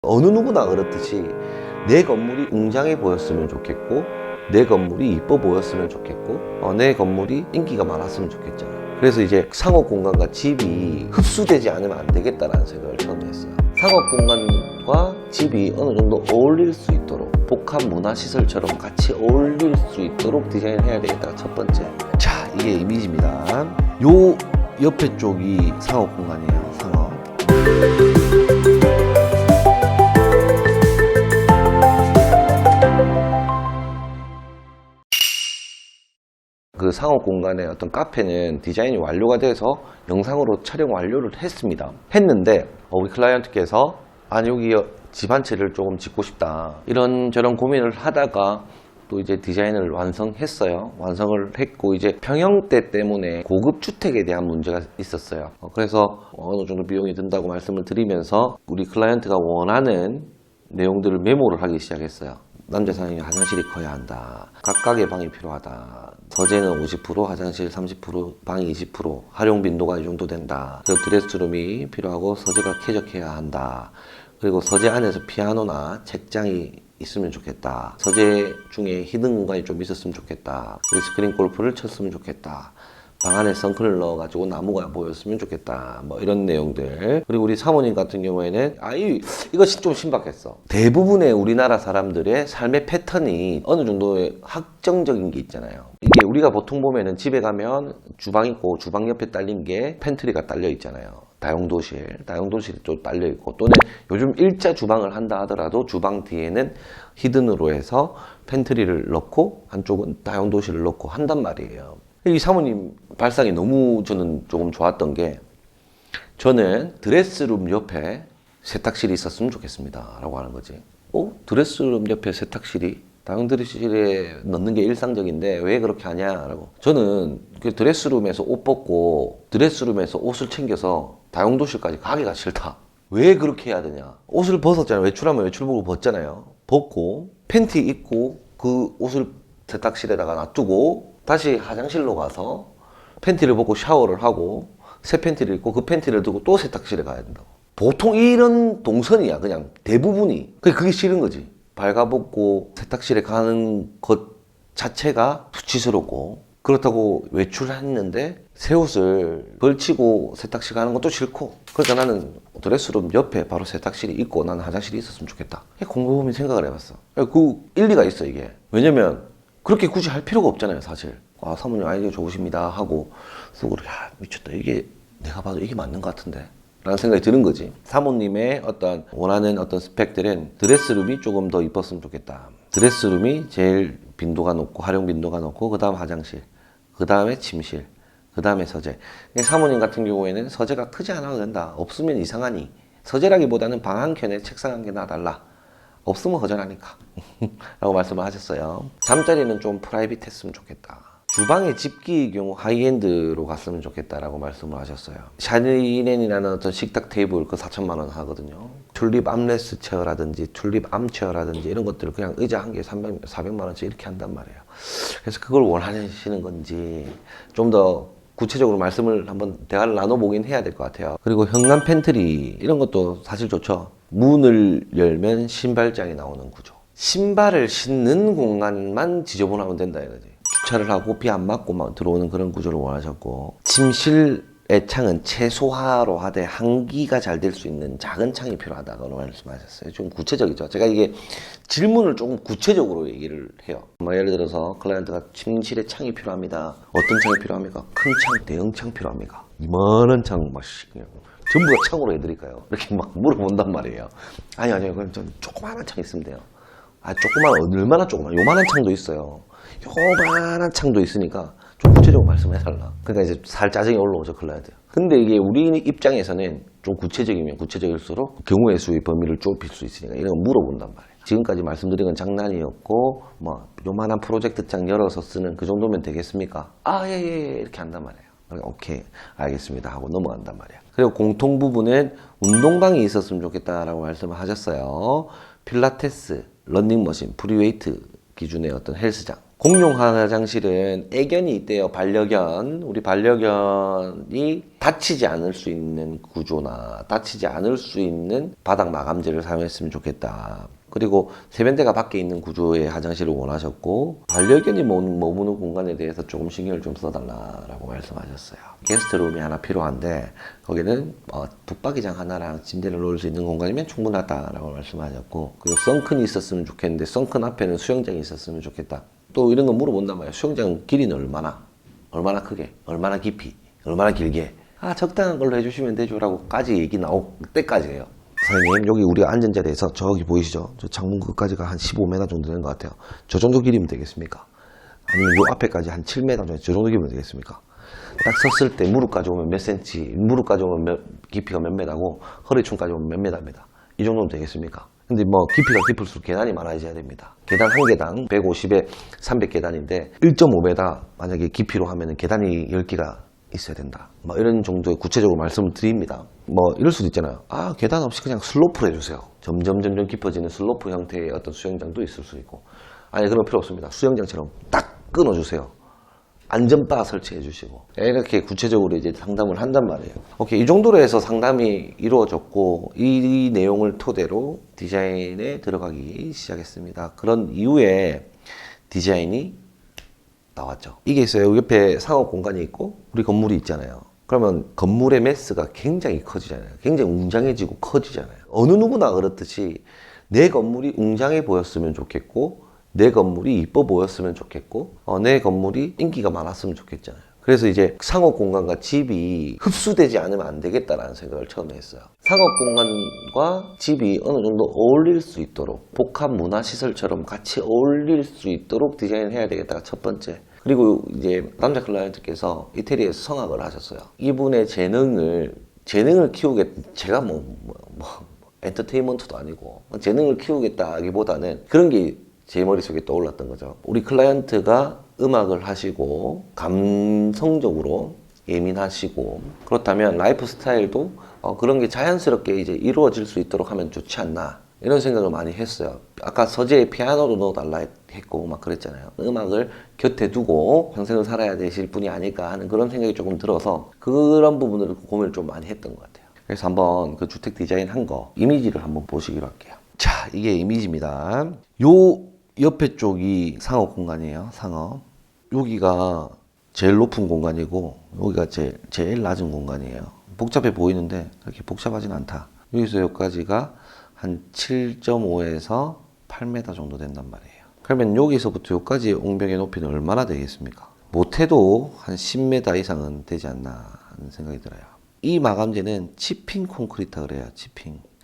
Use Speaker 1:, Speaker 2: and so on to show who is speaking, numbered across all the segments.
Speaker 1: 어느 누구나 그렇듯이 내 건물이 웅장해 보였으면 좋겠고, 내 건물이 이뻐 보였으면 좋겠고, 내 건물이 인기가 많았으면 좋겠잖아요. 그래서 이제 상업 공간과 집이 흡수되지 않으면 안 되겠다라는 생각을 처음 했어요. 상업 공간과 집이 어느 정도 어울릴 수 있도록, 복합 문화시설처럼 같이 어울릴 수 있도록 디자인을 해야 되겠다가 첫 번째. 자, 이게 이미지입니다. 요 옆에 쪽이 상업 공간이에요. 상업. 그 상업 공간의 어떤 카페는 디자인이 완료가 돼서 영상으로 촬영 완료를 했는데 우리 클라이언트께서 아니 여기 집 한 채를 조금 짓고 싶다 이런저런 고민을 하다가 또 이제 디자인을 완성했어요. 완성을 했고 이제 평형대 때문에 고급 주택에 대한 문제가 있었어요. 그래서 어느 정도 비용이 든다고 말씀을 드리면서 우리 클라이언트가 원하는 내용들을 메모를 하기 시작했어요. 남자 사장님이 화장실이 커야 한다. 각각의 방이 필요하다. 서재는 50%, 화장실 30%, 방이 20%, 활용 빈도가 이 정도 된다. 그리고 드레스룸이 필요하고 서재가 쾌적해야 한다. 그리고 서재 안에서 피아노나 책장이 있으면 좋겠다. 서재 중에 히든 공간이 좀 있었으면 좋겠다. 그리고 스크린 골프를 쳤으면 좋겠다. 방 안에 선크를 넣어가지고 나무가 보였으면 좋겠다. 뭐 이런 내용들. 그리고 우리 사모님 같은 경우에는 이것이 좀 신박했어. 대부분의 우리나라 사람들의 삶의 패턴이 어느 정도의 확정적인 게 있잖아요. 이게 우리가 보통 보면은 집에 가면 주방 있고 주방 옆에 딸린 게 팬트리가 딸려 있잖아요. 다용도실이 또 딸려 있고, 또는 요즘 일자 주방을 한다 하더라도 주방 뒤에는 히든으로 해서 팬트리를 넣고 한쪽은 다용도실을 넣고 한단 말이에요. 이 사모님 발상이 너무 저는 조금 좋았던 게, 저는 드레스룸 옆에 세탁실이 있었으면 좋겠습니다 라고 하는 거지. 드레스룸 옆에 세탁실이 다용도실에 넣는 게 일상적인데 왜 그렇게 하냐 라고. 저는 그 드레스룸에서 옷 벗고 드레스룸에서 옷을 챙겨서 다용도실까지 가기가 싫다. 왜 그렇게 해야 되냐. 옷을 벗었잖아요. 외출하면 외출복을 벗잖아요. 벗고 팬티 입고 그 옷을 세탁실에다가 놔두고 다시 화장실로 가서 팬티를 벗고 샤워를 하고 새 팬티를 입고 그 팬티를 두고 또 세탁실에 가야 된다고. 보통 이런 동선이야. 그냥 대부분이. 그게 싫은 거지. 발가벗고 세탁실에 가는 것 자체가 수치스럽고, 그렇다고 외출했는데 새 옷을 걸치고 세탁실 가는 것도 싫고, 그러니까 나는 드레스룸 옆에 바로 세탁실이 있고 나는 화장실이 있었으면 좋겠다. 곰곰이 생각을 해봤어. 그 일리가 있어 이게. 왜냐면 그렇게 굳이 할 필요가 없잖아요 사실. 사모님 아이디어 좋으십니다 하고 쓰고, 야 미쳤다, 이게 내가 봐도 이게 맞는 것 같은데 라는 생각이 드는 거지. 사모님의 어떤 원하는 어떤 스펙들은 드레스룸이 조금 더 이뻤으면 좋겠다. 드레스룸이 제일 빈도가 높고 활용 빈도가 높고, 그 다음 화장실, 그 다음에 침실, 그 다음에 서재. 사모님 같은 경우에는 서재가 크지 않아도 된다. 없으면 이상하니. 서재라기보다는 방 한 켠에 책상 한 개 놔달라. 없으면 허전하니까 라고 말씀을 하셨어요. 잠자리는 좀 프라이빗했으면 좋겠다. 주방의 집기의 경우 하이엔드로 갔으면 좋겠다라고 말씀을 하셨어요. 샤르넨이라는 어떤 식탁 테이블 그 4,000만 원 하거든요. 튤립 암레스 체어라든지 튤립 암체어라든지 이런 것들을 그냥 의자 한 개에 400만 원씩 이렇게 한단 말이에요. 그래서 그걸 원하시는 건지 좀 더 구체적으로 말씀을 한번 대화를 나눠보긴 해야 될 것 같아요. 그리고 현관 팬트리 이런 것도 사실 좋죠. 문을 열면 신발장이 나오는 구조. 신발을 신는 공간만 지저분하면 된다 이거지. 주차를 하고 비 안 맞고 막 들어오는 그런 구조를 원하셨고, 침실의 창은 최소화로 하되 환기가 잘 될 수 있는 작은 창이 필요하다고 말씀하셨어요. 좀 구체적이죠. 제가 이게 질문을 조금 구체적으로 얘기를 해요. 예를 들어서 클라이언트가 침실에 창이 필요합니다. 어떤 창이 필요합니까? 큰 창, 대형 창 필요합니까? 이만한 창 막 전부 다 창으로 해드릴까요? 이렇게 막 물어본단 말이에요. 아니요. 그럼 전 조그마한 창 있으면 돼요. 얼마나 조그만? 요만한 창도 있어요. 요만한 창도 있으니까 좀 구체적으로 말씀해달라. 그러니까 이제 살 짜증이 올라오죠, 클라이언트. 근데 이게 우리 입장에서는 좀 구체적이면 구체적일수록 경우의 수의 범위를 좁힐 수 있으니까 이런 거 물어본단 말이에요. 지금까지 말씀드린 건 장난이었고, 요만한 프로젝트장 열어서 쓰는 그 정도면 되겠습니까? 예, 이렇게 한단 말이에요. 오케이, 알겠습니다 하고 넘어간단 말이에요. 그리고 공통 부분은 운동방이 있었으면 좋겠다라고 말씀을 하셨어요. 필라테스, 러닝머신, 프리웨이트 기준의 어떤 헬스장, 공용 화장실은 애견이 있대요. 반려견. 우리 반려견이 다치지 않을 수 있는 구조나 다치지 않을 수 있는 바닥 마감재를 사용했으면 좋겠다. 그리고 세면대가 밖에 있는 구조의 화장실을 원하셨고, 반려견이 머무는 공간에 대해서 조금 신경을 좀 써달라고 말씀하셨어요. 게스트룸이 하나 필요한데 거기는 붙박이장 하나랑 침대를 놓을 수 있는 공간이면 충분하다라고 말씀하셨고, 그리고 선큰이 있었으면 좋겠는데 선큰 앞에는 수영장이 있었으면 좋겠다. 또 이런 거 물어본단 말이에요. 수영장 길이는 얼마나 크게, 얼마나 깊이, 얼마나 길게. 적당한 걸로 해주시면 되죠 라고까지 얘기 나올 때까지예요. 선생님, 여기 우리가 앉은 자리에서 저기 보이시죠? 저 창문 끝까지가 한 15m 정도 되는 것 같아요. 저 정도 길이면 되겠습니까? 아니면 요 앞에까지 한 7m 정도, 저 정도 길이면 되겠습니까? 딱 섰을 때 무릎까지 오면 몇 센치, 무릎까지 오면 깊이가 몇 메다고, 허리춤까지 오면 몇 메다입니다. 이 정도면 되겠습니까? 근데 깊이가 깊을수록 계단이 많아져야 됩니다. 계단 한 개당 150에 300계단인데 1.5m 만약에 깊이로 하면 계단이 10개가 있어야 된다. 이런 정도의 구체적으로 말씀을 드립니다. 이럴 수도 있잖아요. 계단 없이 그냥 슬로프를 해주세요. 점점 깊어지는 슬로프 형태의 어떤 수영장도 있을 수 있고. 그런 필요 없습니다. 수영장처럼 딱 끊어주세요. 안전바 설치해 주시고. 이렇게 구체적으로 이제 상담을 한단 말이에요. 오케이. 이 정도로 해서 상담이 이루어졌고, 이 내용을 토대로 디자인에 들어가기 시작했습니다. 그런 이후에 디자인이 나왔죠. 이게 있어요. 옆에 상업 공간이 있고 우리 건물이 있잖아요. 그러면 건물의 매스가 굉장히 커지잖아요. 굉장히 웅장해지고 커지잖아요. 어느 누구나 그렇듯이 내 건물이 웅장해 보였으면 좋겠고, 내 건물이 이뻐 보였으면 좋겠고, 내 건물이 인기가 많았으면 좋겠잖아요. 그래서 이제 상업 공간과 집이 흡수되지 않으면 안 되겠다라는 생각을 처음에 했어요. 상업 공간과 집이 어느 정도 어울릴 수 있도록, 복합 문화시설처럼 같이 어울릴 수 있도록 디자인을 해야 되겠다가 첫 번째. 그리고 이제 남자 클라이언트께서 이태리에서 성악을 하셨어요. 이분의 재능을 키우겠다. 제가 엔터테인먼트도 아니고 재능을 키우겠다기보다는 그런 게 제 머릿속에 떠올랐던 거죠. 우리 클라이언트가 음악을 하시고 감성적으로 예민하시고, 그렇다면 라이프 스타일도 그런 게 자연스럽게 이제 이루어질 수 있도록 하면 좋지 않나, 이런 생각을 많이 했어요. 아까 서재에 피아노도 넣어달라 했고 막 그랬잖아요. 음악을 곁에 두고 평생을 살아야 되실 분이 아닐까 하는 그런 생각이 조금 들어서 그런 부분을 고민을 좀 많이 했던 것 같아요. 그래서 한번 그 주택 디자인 한 거 이미지를 한번 보시기로 할게요. 자, 이게 이미지입니다. 요 옆에 쪽이 상업 공간이에요. 상업. 여기가 제일 높은 공간이고 여기가 제일 낮은 공간이에요. 복잡해 보이는데 그렇게 복잡하진 않다. 여기서 여기까지가 한 7.5에서 8m 정도 된단 말이에요. 그러면 여기서부터 여기까지 옹벽의 높이는 얼마나 되겠습니까? 못해도 한 10m 이상은 되지 않나 하는 생각이 들어요. 이 마감재는 치핑 콘크리트라 그래요.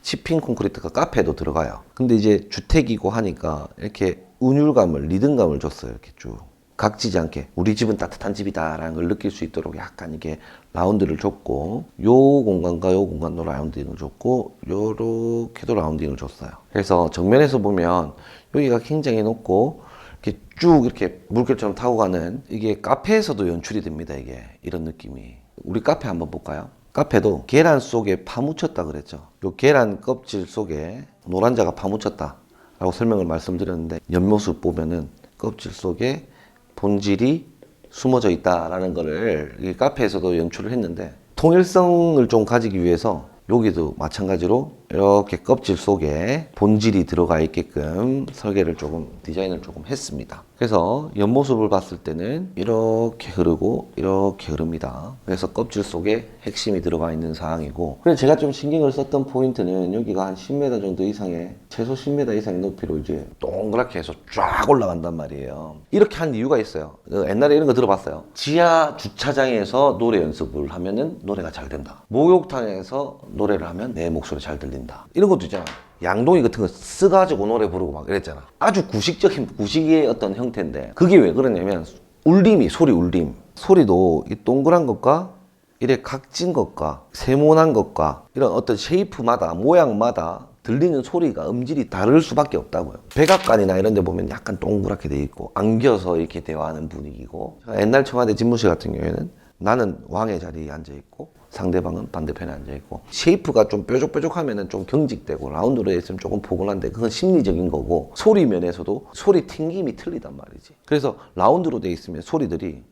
Speaker 1: 치핑 콘크리트가 카페에도 들어가요. 근데 이제 주택이고 하니까 이렇게 운율감을, 리듬감을 줬어요. 이렇게 쭉 각지지 않게 우리 집은 따뜻한 집이다라는 걸 느낄 수 있도록 약간 이렇게 라운드를 줬고, 요 공간과 요 공간도 라운딩을 줬고, 요렇게도 라운딩을 줬어요. 그래서 정면에서 보면 여기가 굉장히 높고 이렇게 쭉 이렇게 물결처럼 타고 가는, 이게 카페에서도 연출이 됩니다. 이게 이런 느낌이. 우리 카페 한번 볼까요? 카페도 계란 속에 파묻혔다 그랬죠. 요 계란 껍질 속에 노란자가 파묻혔다 라고 설명을 말씀드렸는데, 옆모습 보면은 껍질 속에 본질이 숨어져 있다라는 거를 이 카페에서도 연출을 했는데, 통일성을 좀 가지기 위해서 여기도 마찬가지로 이렇게 껍질 속에 본질이 들어가 있게끔 설계를 조금, 디자인을 조금 했습니다. 그래서 옆모습을 봤을 때는 이렇게 흐르고 이렇게 흐릅니다. 그래서 껍질 속에 핵심이 들어가 있는 상황이고, 그래서 제가 좀 신경을 썼던 포인트는 여기가 한 10m 정도 이상의, 최소 10m 이상의 높이로 이제 동그랗게 해서 쫙 올라간단 말이에요. 이렇게 한 이유가 있어요. 옛날에 이런 거 들어봤어요. 지하 주차장에서 노래 연습을 하면은 노래가 잘 된다. 목욕탕에서 노래를 하면 내 목소리 잘 들린다. 이런 것도 있잖아. 양동이 같은 거 쓰가지고 노래 부르고 막 이랬잖아. 아주 구식의 어떤 형태인데, 그게 왜 그러냐면 울림이, 소리 울림. 소리도 이 동그란 것과 이래 각진 것과 세모난 것과 이런 어떤 쉐이프마다, 모양마다 들리는 소리가, 음질이 다를 수밖에 없다고요. 백악관이나 이런 데 보면 약간 동그랗게 돼 있고 안겨서 이렇게 대화하는 분위기고, 옛날 청와대 집무실 같은 경우에는 나는 왕의 자리에 앉아 있고 상대방은 반대편에 앉아있고, 쉐이프가 좀 뾰족뾰족하면은 좀 경직되고 라운드로 했으면 조금 포근한데 그건 심리적인 거고, 소리 면에서도 소리 튕김이 틀리단 말이지. 그래서 라운드로 돼 있으면 소리들이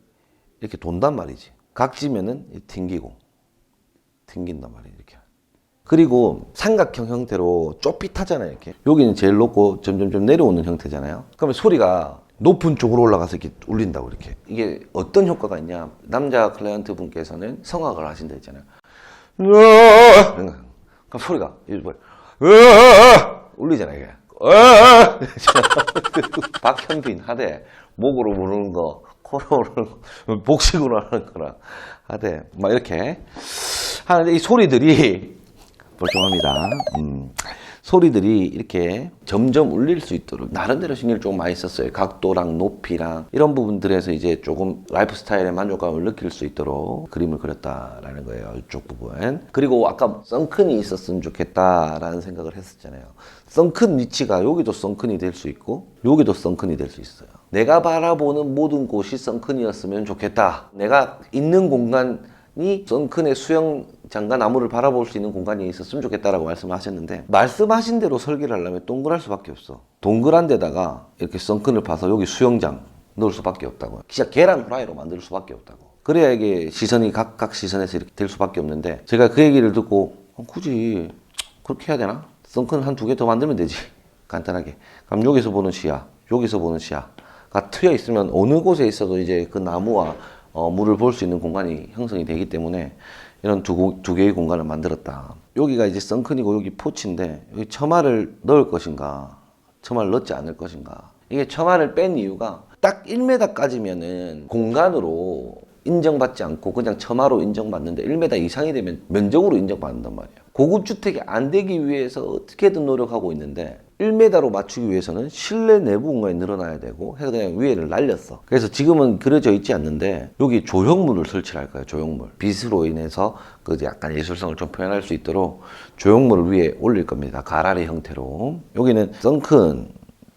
Speaker 1: 이렇게 돈단 말이지. 각지면은 튕긴단 말이야 이렇게. 그리고 삼각형 형태로 쪼삣하잖아요 이렇게. 여기는 제일 높고 점점점 내려오는 형태잖아요. 그러면 소리가 높은 쪽으로 올라가서 이렇게 울린다고 이렇게. 이게 어떤 효과가 있냐? 남자 클라이언트 분께서는 성악을 하신다 했잖아요. 그럼 소리가 울리잖아요 이게. 박현빈 하되 목으로 부르는 거, 코로 부르는 거, 복식으로 하는 거랑 하되 막 이렇게 하는데 이 소리들이 멀쩡합니다. 소리들이 이렇게 점점 울릴 수 있도록 나름대로 신경을 조금 많이 썼어요. 각도랑 높이랑 이런 부분들에서 이제 조금 라이프 스타일의 만족감을 느낄 수 있도록 그림을 그렸다라는 거예요. 이쪽 부분. 그리고 아까 선큰이 있었으면 좋겠다라는 생각을 했었잖아요. 선큰 위치가 여기도 선큰이 될 수 있고 여기도 선큰이 될 수 있어요. 내가 바라보는 모든 곳이 선큰이었으면 좋겠다. 내가 있는 공간이 선큰의 수영장과 나무를 바라볼 수 있는 공간이 있었으면 좋겠다라고 말씀하셨는데, 말씀하신 대로 설계를 하려면 동그랄 수밖에 없어. 동그란 데다가 이렇게 선큰을 파서 여기 수영장 넣을 수밖에 없다고. 진짜 계란 후라이로 만들 수밖에 없다고. 그래야 이게 시선이 각각 시선에서 이렇게 될 수밖에 없는데, 제가 그 얘기를 듣고 굳이 그렇게 해야 되나? 선큰 한 2개 더 만들면 되지. 간단하게. 그럼 여기서 보는 시야, 여기서 보는 시야가 트여 있으면 어느 곳에 있어도 이제 그 나무와 물을 볼 수 있는 공간이 형성이 되기 때문에 이런 두 개의 공간을 만들었다. 여기가 이제 선큰이고 여기 포치인데, 여기 처마를 넣을 것인가 처마를 넣지 않을 것인가. 이게 처마를 뺀 이유가 딱 1m까지면은 공간으로 인정받지 않고 그냥 처마로 인정받는데, 1m 이상이 되면 면적으로 인정받는단 말이에요. 고급 주택이 안 되기 위해서 어떻게든 노력하고 있는데 1m로 맞추기 위해서는 실내 내부 공간이 늘어나야 되고 해서 그냥 위에를 날렸어. 그래서 지금은 그려져 있지 않는데 여기 조형물을 설치할 거예요. 조형물. 빛으로 인해서 그 약간 예술성을 좀 표현할 수 있도록 조형물을 위에 올릴 겁니다. 가라리 형태로. 여기는 선큰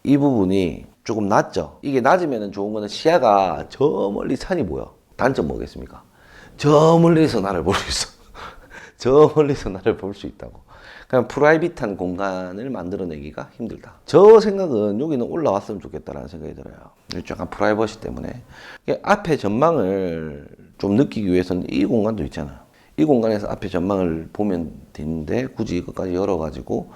Speaker 1: 이 부분이 조금 낮죠. 이게 낮으면 좋은 거는 시야가 저 멀리 산이 보여. 단점 뭐겠습니까? 저 멀리서 나를 볼 수 있어. 저 멀리서 나를 볼 수 있다고. 그냥 프라이빗한 공간을 만들어내기가 힘들다. 저 생각은 여기는 올라왔으면 좋겠다라는 생각이 들어요. 약간 프라이버시 때문에. 앞에 전망을 좀 느끼기 위해서는 이 공간도 있잖아요. 이 공간에서 앞에 전망을 보면 되는데 굳이 이것까지 열어가지고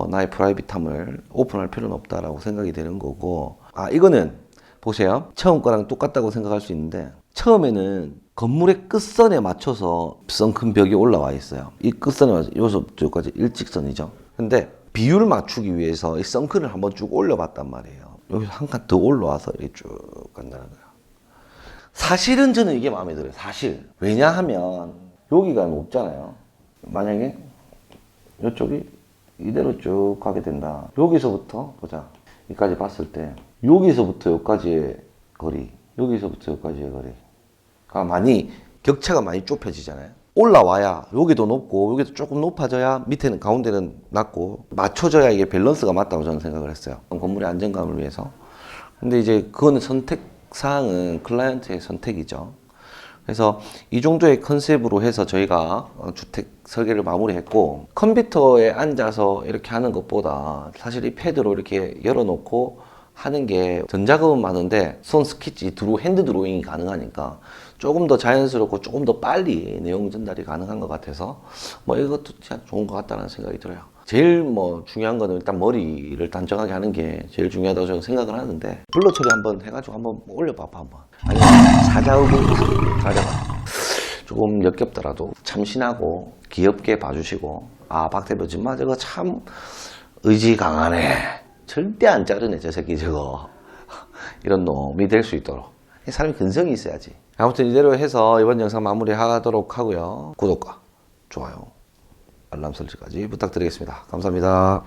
Speaker 1: 나의 프라이빗함을 오픈할 필요는 없다라고 생각이 되는 거고. 이거는 보세요. 처음 거랑 똑같다고 생각할 수 있는데, 처음에는 건물의 끝선에 맞춰서 선큰 벽이 올라와 있어요. 이 끝선에 맞춰서 여기서부터 여기까지 일직선이죠. 근데 비율 맞추기 위해서 이 선큰을 한번 쭉 올려봤단 말이에요. 여기서 한 칸 더 올라와서 이렇게 쭉 간다는 거예요. 사실은 저는 이게 마음에 들어요. 사실. 왜냐하면 여기가 높잖아요. 만약에 이쪽이 이대로 쭉 가게 된다. 여기서부터 보자. 여기까지 봤을 때 여기서부터 여기까지의 거리, 여기서부터 여기까지의 거리가 많이 격차가 많이 좁혀지잖아요. 올라와야 여기도 높고 여기도 조금 높아져야 밑에는 가운데는 낮고 맞춰져야 이게 밸런스가 맞다고 저는 생각을 했어요. 건물의 안정감을 위해서. 근데 이제 그거는 선택 사항은 클라이언트의 선택이죠. 그래서 이 정도의 컨셉으로 해서 저희가 주택 설계를 마무리했고, 컴퓨터에 앉아서 이렇게 하는 것보다 사실 이 패드로 이렇게 열어놓고 하는 게 전작업은 많은데 손 스케치, 핸드 드로잉이 가능하니까 조금 더 자연스럽고 조금 더 빨리 내용 전달이 가능한 것 같아서 이것도 진짜 좋은 것 같다는 생각이 들어요. 제일 중요한 거는 일단 머리를 단정하게 하는 게 제일 중요하다고 저는 생각을 하는데, 블러 처리 한번 해가지고 한번 올려봐봐 한번. 아니면 사자우고 조금 역겹더라도 참신하고 귀엽게 봐주시고, 박 대표 정말 저거 참 의지 강하네, 절대 안 자르네 저 새끼 저거, 이런 놈이 될 수 있도록 사람이 근성이 있어야지. 아무튼 이대로 해서 이번 영상 마무리하도록 하고요. 구독과 좋아요, 알람 설정까지 부탁드리겠습니다. 감사합니다.